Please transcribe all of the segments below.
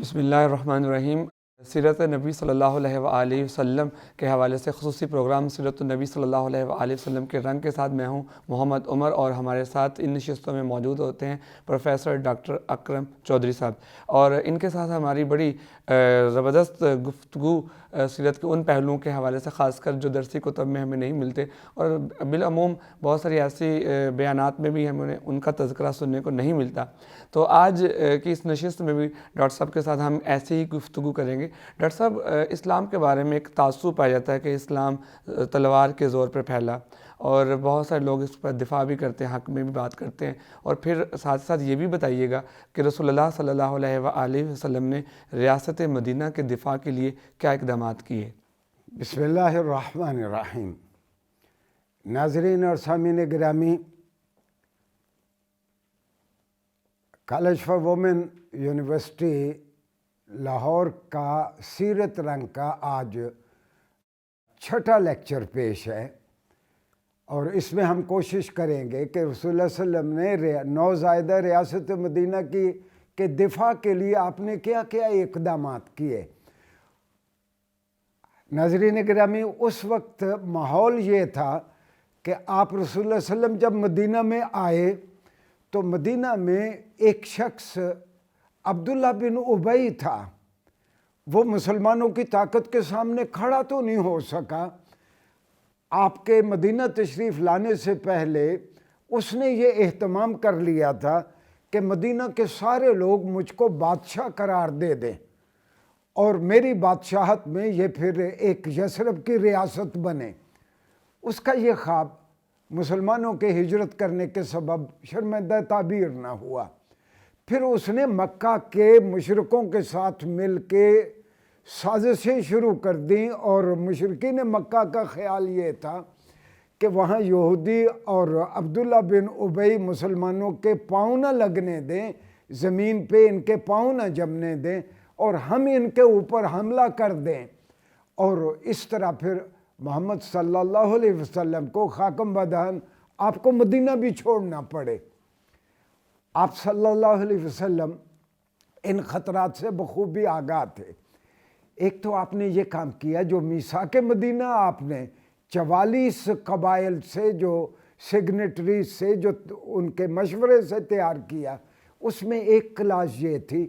بسم اللہ الرحمن الرحیم۔ سیرت نبی صلی اللہ علیہ وآلہ وسلم کے حوالے سے خصوصی پروگرام سیرت النبی صلی اللہ علیہ وآلہ وسلم کے رنگ کے ساتھ میں ہوں محمد عمر، اور ہمارے ساتھ ان نشستوں میں موجود ہوتے ہیں پروفیسر ڈاکٹر اکرم چودھری صاحب، اور ان کے ساتھ ہماری بڑی زبردست گفتگو سیرت کے ان پہلوؤں کے حوالے سے، خاص کر جو درسی کتب میں ہمیں نہیں ملتے، اور بالعموم بہت ساری ایسی بیانات میں بھی ہمیں ان کا تذکرہ سننے کو نہیں ملتا۔ تو آج کی اس نشست میں بھی ڈاکٹر صاحب کے ساتھ ہم ایسے ہی گفتگو کریں گے۔ ڈاکٹر صاحب، اسلام کے بارے میں ایک تعصب پایا جاتا ہے کہ اسلام تلوار کے زور پر پھیلا، اور بہت سارے لوگ اس پر دفاع بھی کرتے ہیں، حق میں بھی بات کرتے ہیں، اور پھر ساتھ ساتھ یہ بھی بتائیے گا کہ رسول اللہ صلی اللہ علیہ وآلہ وسلم نے ریاست مدینہ کے دفاع کے لیے کیا اقدامات کیے؟ بسم اللہ الرحمن الرحیم۔ ناظرین اور سامعین گرامی، college for women university Lahore کا سیرت رنگ کا آج چھٹا لیکچر پیش ہے، اور اس میں ہم کوشش کریں گے کہ رسول اللہ صلی اللہ علیہ وسلم نے نوزائیدہ ریاست مدینہ کے دفاع کے لیے آپ نے کیا کیا اقدامات کیے۔ ناظرین گرامی، اس وقت ماحول یہ تھا کہ آپ رسول اللہ صلی اللہ علیہ وسلم جب مدینہ میں آئے تو مدینہ میں ایک شخص عبداللہ بن ابی تھا، وہ مسلمانوں کی طاقت کے سامنے کھڑا تو نہیں ہو سکا۔ آپ کے مدینہ تشریف لانے سے پہلے اس نے یہ اہتمام کر لیا تھا کہ مدینہ کے سارے لوگ مجھ کو بادشاہ قرار دے دیں، اور میری بادشاہت میں یہ پھر ایک یثرب کی ریاست بنے۔ اس کا یہ خواب مسلمانوں کے ہجرت کرنے کے سبب شرمندہ تعبیر نہ ہوا۔ پھر اس نے مکہ کے مشرکوں کے ساتھ مل کے سازشیں شروع کر دیں، اور مشرکین مکہ کا خیال یہ تھا کہ وہاں یہودی اور عبداللہ بن ابی مسلمانوں کے پاؤں نہ لگنے دیں، زمین پہ ان کے پاؤں نہ جمنے دیں، اور ہم ان کے اوپر حملہ کر دیں، اور اس طرح پھر محمد صلی اللہ علیہ وسلم کو خاکم بدہن آپ کو مدینہ بھی چھوڑنا پڑے۔ آپ صلی اللہ علیہ وسلم ان خطرات سے بخوبی آگاہ تھے۔ ایک تو آپ نے یہ کام کیا، جو میثاق مدینہ آپ نے 44 قبائل سے، جو سگنیٹریز سے، جو ان کے مشورے سے تیار کیا، اس میں ایک کلاس یہ تھی،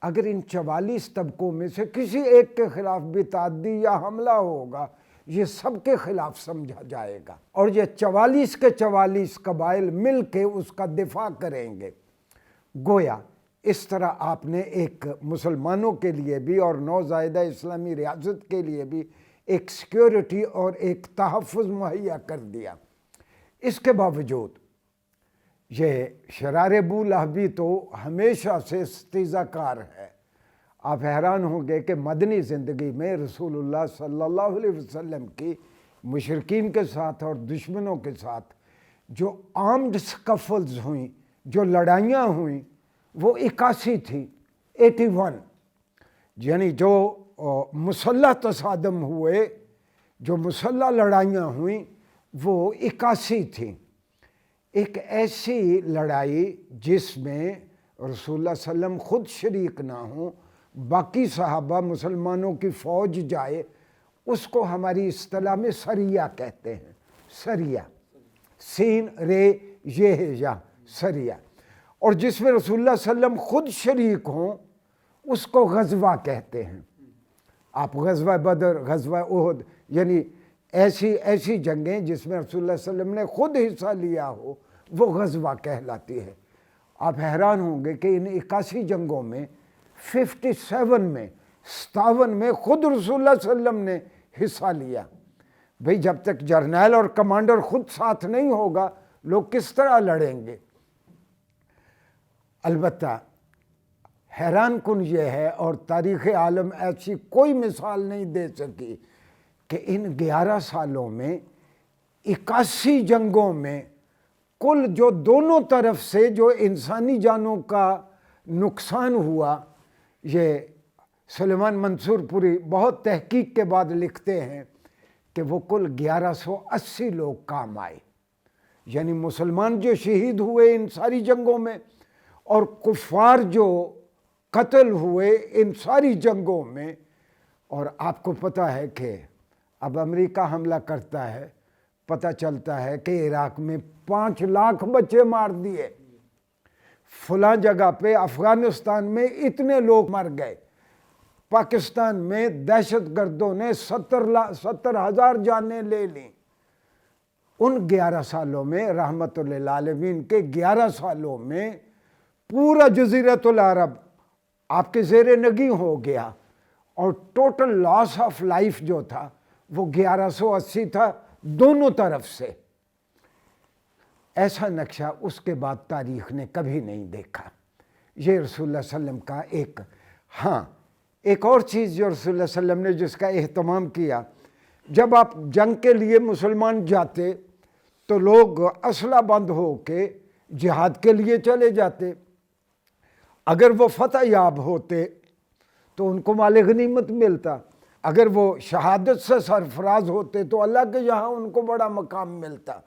اگر ان 44 طبقوں میں سے کسی ایک کے خلاف بھی تعدی یا حملہ ہوگا، یہ سب کے خلاف سمجھا جائے گا، اور یہ 44 کے 44 قبائل مل کے اس کا دفاع کریں گے۔ گویا اس طرح آپ نے ایک مسلمانوں کے لیے بھی اور نوزائیدہ اسلامی ریاست کے لیے بھی ایک سیکیورٹی اور ایک تحفظ مہیا کر دیا۔ اس کے باوجود یہ شرار ابو لہبی تو ہمیشہ سے استیزا کار ہے۔ آپ حیران ہوں گے کہ مدنی زندگی میں رسول اللہ صلی اللہ علیہ وسلم کی مشرکین کے ساتھ اور دشمنوں کے ساتھ جو آرمڈ سکفلز ہوئیں، جو لڑائیاں ہوئیں، وہ 81 تھی، 81، یعنی جو مسلح تصادم ہوئے، جو مسلح لڑائیاں ہوئیں، وہ 81 تھیں۔ ایک ایسی لڑائی جس میں رسول اللہ صلی اللہ علیہ وسلم خود شریک نہ ہوں، باقی صحابہ مسلمانوں کی فوج جائے، اس کو ہماری اصطلاح میں سریہ کہتے ہیں۔ سریہ، سین رے یہ ہے یا سریہ، اور جس میں رسول اللہ صلی اللہ علیہ وسلم خود شریک ہوں، اس کو غزوہ کہتے ہیں۔ آپ غزوہ بدر، غزوہ احد، یعنی ایسی جنگیں جس میں رسول اللہ صلی اللہ علیہ وسلم نے خود حصہ لیا ہو، وہ غزوہ کہلاتی ہے۔ آپ حیران ہوں گے کہ ان 81 جنگوں میں 57 میں 57 میں خود رسول اللہ صلی اللہ علیہ وسلم نے حصہ لیا۔ بھئی جب تک جرنیل اور کمانڈر خود ساتھ نہیں ہوگا، لوگ کس طرح لڑیں گے؟ البتہ حیران کن یہ ہے، اور تاریخ عالم ایسی کوئی مثال نہیں دے سکی، کہ ان 11 سالوں میں 81 جنگوں میں کل جو دونوں طرف سے جو انسانی جانوں کا نقصان ہوا، یہ سلیمان منصور پوری بہت تحقیق کے بعد لکھتے ہیں کہ وہ کل 1180 لوگ کام آئے، یعنی مسلمان جو شہید ہوئے ان ساری جنگوں میں، اور کفار جو قتل ہوئے ان ساری جنگوں میں. اور آپ کو پتہ ہے کہ اب امریکہ حملہ کرتا ہے، پتہ چلتا ہے کہ عراق میں 5 لاکھ بچے مار دیے، فلاں جگہ پہ افغانستان میں اتنے لوگ مر گئے، پاکستان میں دہشت گردوں نے 70,000 جانیں لے لیں. ان 11 سالوں میں، رحمت للعالمین کے 11 سالوں میں، پورا جزیرۃ العرب آپ کے زیر نگیں ہو گیا، اور ٹوٹل لاس آف لائف جو تھا وہ 1180 تھا دونوں طرف سے. ایسا نقشہ اس کے بعد تاریخ نے کبھی نہیں دیکھا. یہ رسول اللہ صلی اللہ علیہ وسلم کا ایک اور چیز جو رسول اللہ صلی اللہ علیہ وسلم نے جس کا اہتمام کیا، جب آپ جنگ کے لیے مسلمان جاتے تو لوگ اسلحہ بند ہو کے جہاد کے لیے چلے جاتے. اگر وہ فتح یاب ہوتے تو ان کو مال غنیمت ملتا، اگر وہ شہادت سے سرفراز ہوتے تو اللہ کے یہاں ان کو بڑا مقام ملتا.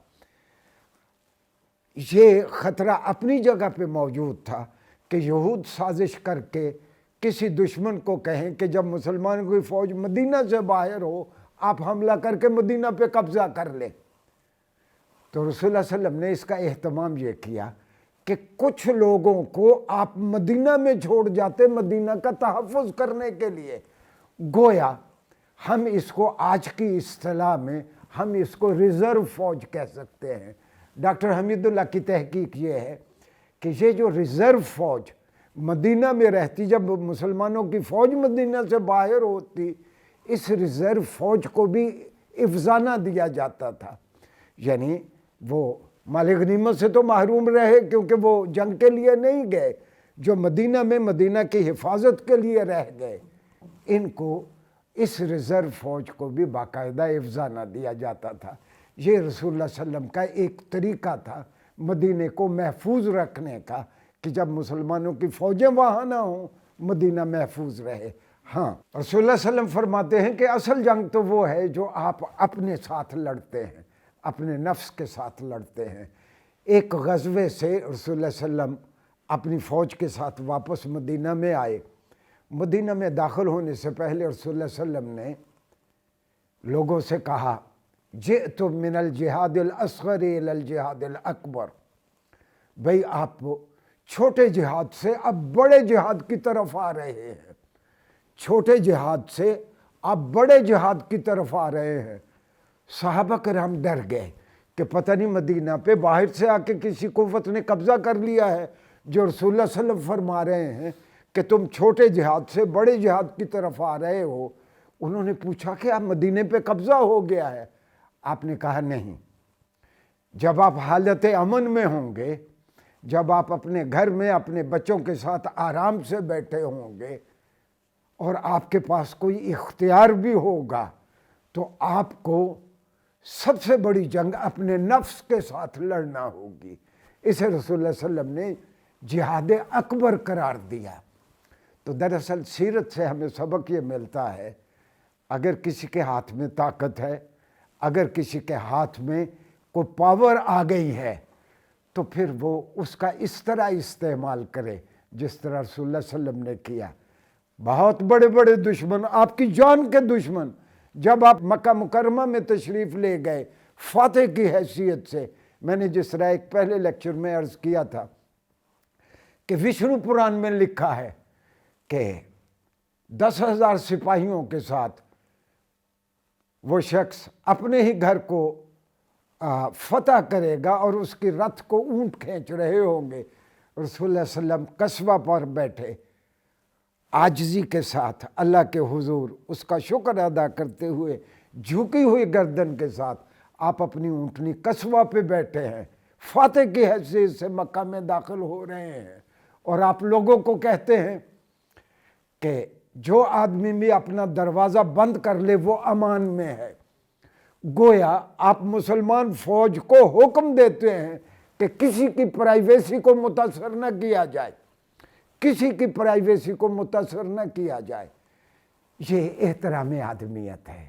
یہ خطرہ اپنی جگہ پہ موجود تھا کہ یہود سازش کر کے کسی دشمن کو کہیں کہ جب مسلمان کوئی فوج مدینہ سے باہر ہو آپ حملہ کر کے مدینہ پہ قبضہ کر لیں. تو رسول اللہ صلی اللہ علیہ وسلم نے اس کا اہتمام یہ کیا کہ کچھ لوگوں کو آپ مدینہ میں چھوڑ جاتے مدینہ کا تحفظ کرنے کے لیے. گویا ہم اس کو آج کی اصطلاح میں ہم اس کو ریزرو فوج کہہ سکتے ہیں. ڈاکٹر حمید اللہ کی تحقیق یہ ہے کہ یہ جو ریزرو فوج مدینہ میں رہتی، جب مسلمانوں کی فوج مدینہ سے باہر ہوتی، اس ریزرو فوج کو بھی افزانہ دیا جاتا تھا. یعنی وہ مال غنیمت سے تو محروم رہے کیونکہ وہ جنگ کے لیے نہیں گئے، جو مدینہ میں مدینہ کی حفاظت کے لیے رہ گئے، ان کو اس ریزرو فوج کو بھی باقاعدہ افزانہ دیا جاتا تھا. یہ رسول اللہ صلی اللہ علیہ وسلم کا ایک طریقہ تھا مدینہ کو محفوظ رکھنے کا کہ جب مسلمانوں کی فوجیں وہاں نہ ہوں مدینہ محفوظ رہے. رسول اللہ صلی اللہ علیہ وسلم فرماتے ہیں کہ اصل جنگ تو وہ ہے جو آپ اپنے ساتھ لڑتے ہیں، اپنے نفس کے ساتھ لڑتے ہیں. ایک غزوے سے رسول اللہ صلی اللہ علیہ وسلم اپنی فوج کے ساتھ واپس مدینہ میں آئے. مدینہ میں داخل ہونے سے پہلے رسول اللہ صلی اللہ علیہ وسلم نے لوگوں سے کہا جئت من الجہاد الاصغر الی الجہاد الاکبر. بھئی آپ چھوٹے جہاد سے اب بڑے جہاد کی طرف آ رہے ہیں، چھوٹے جہاد سے آپ بڑے جہاد کی طرف آ رہے ہیں. صحابہ کرام ڈر گئے کہ پتہ نہیں مدینہ پہ باہر سے آ کے کسی قوت نے قبضہ کر لیا ہے جو رسول اللہ صلی اللہ علیہ وسلم فرما رہے ہیں کہ تم چھوٹے جہاد سے بڑے جہاد کی طرف آ رہے ہو. انہوں نے پوچھا کہ آپ مدینہ پہ قبضہ ہو گیا ہے؟ آپ نے کہا نہیں، جب آپ حالت امن میں ہوں گے، جب آپ اپنے گھر میں اپنے بچوں کے ساتھ آرام سے بیٹھے ہوں گے اور آپ کے پاس کوئی اختیار بھی ہوگا تو آپ کو سب سے بڑی جنگ اپنے نفس کے ساتھ لڑنا ہوگی. اسے رسول اللہ صلی اللہ علیہ وسلم نے جہاد اکبر قرار دیا. تو دراصل سیرت سے ہمیں سبق یہ ملتا ہے، اگر کسی کے ہاتھ میں طاقت ہے، اگر کسی کے ہاتھ میں کوئی پاور آ گئی ہے تو پھر وہ اس کا اس طرح استعمال کرے جس طرح رسول اللہ صلی اللہ علیہ وسلم نے کیا. بہت بڑے بڑے دشمن، آپ کی جان کے دشمن، جب آپ مکہ مکرمہ میں تشریف لے گئے فاتح کی حیثیت سے، میں نے جس طرح ایک پہلے لیکچر میں عرض کیا تھا کہ وشنو پران میں لکھا ہے کہ 10,000 سپاہیوں کے ساتھ وہ شخص اپنے ہی گھر کو فتح کرے گا اور اس کی رتھ کو اونٹ کھینچ رہے ہوں گے. رسول اللہ صلی اللہ علیہ وسلم قصبہ پر بیٹھے عاجزی کے ساتھ اللہ کے حضور اس کا شکر ادا کرتے ہوئے جھکی ہوئی گردن کے ساتھ آپ اپنی اونٹنی قصبہ پہ بیٹھے ہیں، فاتح کی حیثیت سے مکہ میں داخل ہو رہے ہیں، اور آپ لوگوں کو کہتے ہیں کہ جو آدمی بھی اپنا دروازہ بند کر لے وہ امان میں ہے. گویا آپ مسلمان فوج کو حکم دیتے ہیں کہ کسی کی پرائیویسی کو متاثر نہ کیا جائے، کسی کی پرائیویسی کو متاثر نہ کیا جائے. یہ احترام آدمیت ہے.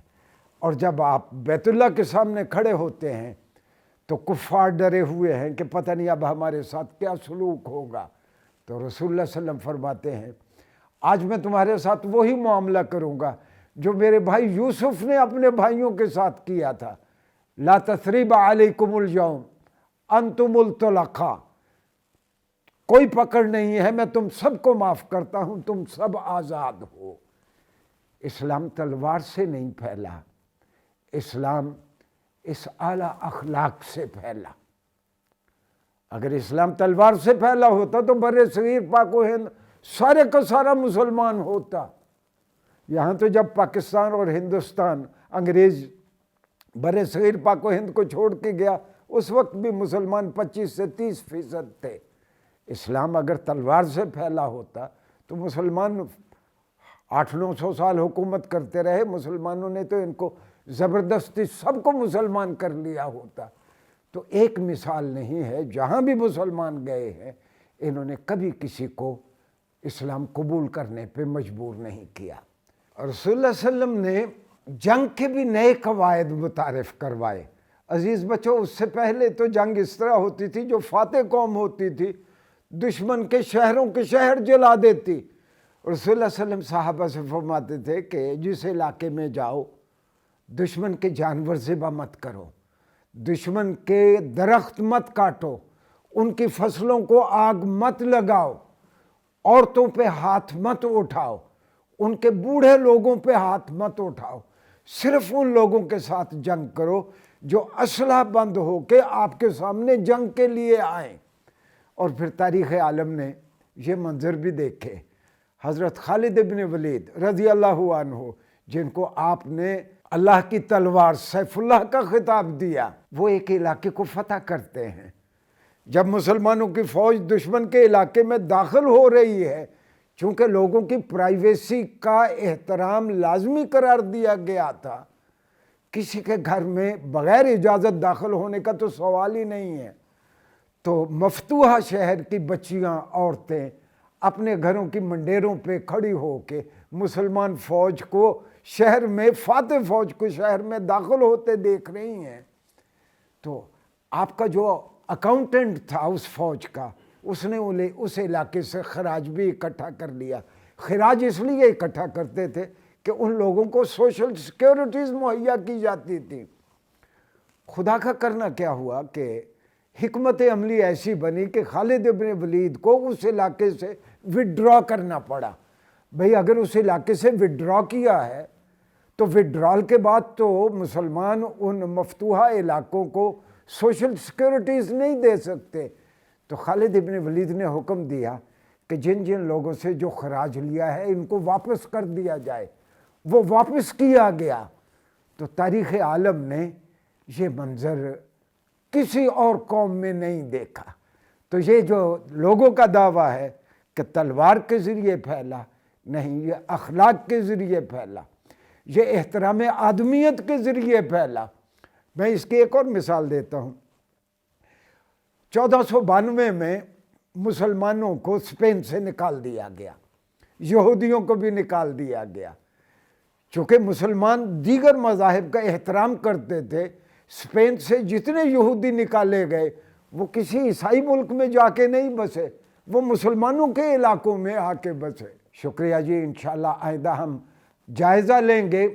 اور جب آپ بیت اللہ کے سامنے کھڑے ہوتے ہیں تو کفار ڈرے ہوئے ہیں کہ پتہ نہیں اب ہمارے ساتھ کیا سلوک ہوگا. تو رسول اللہ صلی اللہ علیہ وسلم فرماتے ہیں آج میں تمہارے ساتھ وہی معاملہ کروں گا جو میرے بھائی یوسف نے اپنے بھائیوں کے ساتھ کیا تھا. لا تثریب علیکم اليوم انتم الطلقاء، کوئی پکڑ نہیں ہے، میں تم سب کو معاف کرتا ہوں، تم سب آزاد ہو. اسلام تلوار سے نہیں پھیلا، اسلام اس اعلیٰ اخلاق سے پھیلا. اگر اسلام تلوار سے پھیلا ہوتا تو بر صغیر پاک و ہند سارے کا سارا مسلمان ہوتا. یہاں تو جب پاکستان اور ہندوستان انگریز بر صغیر پاک و ہند کو چھوڑ کے گیا، اس وقت بھی مسلمان 25 سے 30% تھے. اسلام اگر تلوار سے پھیلا ہوتا تو مسلمان 800-900 سال حکومت کرتے رہے. مسلمانوں نے تو ان کو زبردستی سب کو مسلمان کر لیا ہوتا. تو ایک مثال نہیں ہے، جہاں بھی مسلمان گئے ہیں انہوں نے کبھی کسی کو اسلام قبول کرنے پہ مجبور نہیں کیا. اور رسول اللہ صلی اللہ علیہ وسلم نے جنگ کے بھی نئے قواعد متعارف کروائے. عزیز بچوں، اس سے پہلے تو جنگ اس طرح ہوتی تھی، جو فاتح قوم ہوتی تھی دشمن کے شہروں کے شہر جلا دیتی. رسول اللہ صلی اللہ علیہ وسلم صحابہ سے فرماتے تھے کہ جس علاقے میں جاؤ دشمن کے جانور ذبح مت کرو، دشمن کے درخت مت کاٹو، ان کی فصلوں کو آگ مت لگاؤ، عورتوں پہ ہاتھ مت اٹھاؤ، ان کے بوڑھے لوگوں پہ ہاتھ مت اٹھاؤ، صرف ان لوگوں کے ساتھ جنگ کرو جو اسلحہ بند ہو کے آپ کے سامنے جنگ کے لیے آئیں. اور پھر تاریخ عالم نے یہ منظر بھی دیکھے. حضرت خالد بن ولید رضی اللہ عنہ، جن کو آپ نے اللہ کی تلوار سیف اللہ کا خطاب دیا، وہ ایک علاقے کو فتح کرتے ہیں. جب مسلمانوں کی فوج دشمن کے علاقے میں داخل ہو رہی ہے، چونکہ لوگوں کی پرائیویسی کا احترام لازمی قرار دیا گیا تھا، کسی کے گھر میں بغیر اجازت داخل ہونے کا تو سوال ہی نہیں ہے، تو مفتوحہ شہر کی بچیاں، عورتیں اپنے گھروں کی منڈیروں پہ کھڑی ہو کے مسلمان فوج کو شہر میں، فاتح فوج کو شہر میں داخل ہوتے دیکھ رہی ہیں. تو آپ کا جو اکاؤنٹنٹ تھا اس فوج کا، اس نے اس علاقے سے خراج بھی اکٹھا کر لیا. خراج اس لیے اکٹھا کرتے تھے کہ ان لوگوں کو سوشل سیکیورٹیز مہیا کی جاتی تھی. خدا کا کرنا کیا ہوا کہ حکمت عملی ایسی بنی کہ خالد بن ولید کو اس علاقے سے وڈرا کرنا پڑا. بھئی اگر اس علاقے سے وڈرا کیا ہے تو وڈرال کے بعد تو مسلمان ان مفتوحہ علاقوں کو سوشل سیکیورٹیز نہیں دے سکتے. تو خالد بن ولید نے حکم دیا کہ جن جن لوگوں سے جو خراج لیا ہے ان کو واپس کر دیا جائے. وہ واپس کیا گیا. تو تاریخ عالم نے یہ منظر کسی اور قوم میں نہیں دیکھا. تو یہ جو لوگوں کا دعویٰ ہے کہ تلوار کے ذریعے پھیلا، نہیں، یہ اخلاق کے ذریعے پھیلا، یہ احترام آدمیت کے ذریعے پھیلا. میں اس کی ایک اور مثال دیتا ہوں. 1492 میں مسلمانوں کو اسپین سے نکال دیا گیا، یہودیوں کو بھی نکال دیا گیا. چونکہ مسلمان دیگر مذاہب کا احترام کرتے تھے، اسپین سے جتنے یہودی نکالے گئے وہ کسی عیسائی ملک میں جا کے نہیں بسے، وہ مسلمانوں کے علاقوں میں آ کے بسے. شکریہ جی. انشاءاللہ آئندہ ہم جائزہ لیں گے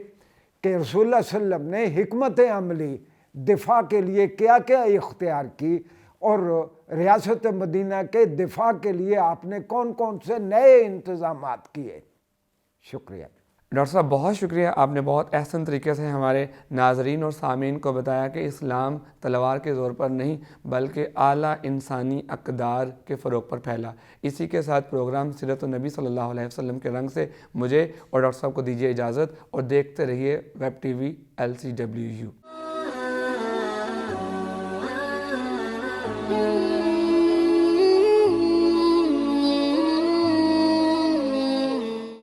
کہ رسول اللہ صلی اللہ علیہ وسلم نے حکمت عملی دفاع کے لیے کیا کیا اختیار کی، اور ریاست مدینہ کے دفاع کے لیے آپ نے کون کون سے نئے انتظامات کیے. شکریہ. ڈاکٹر صاحب بہت شکریہ، آپ نے بہت احسن طریقے سے ہمارے ناظرین اور سامعین کو بتایا کہ اسلام تلوار کے زور پر نہیں بلکہ اعلیٰ انسانی اقدار کے فروغ پر پھیلا. اسی کے ساتھ پروگرام سیرت النبی صلی اللہ علیہ وسلم کے رنگ سے مجھے اور ڈاکٹر صاحب کو دیجیے اجازت، اور دیکھتے رہیے ویب ٹی وی LCWU.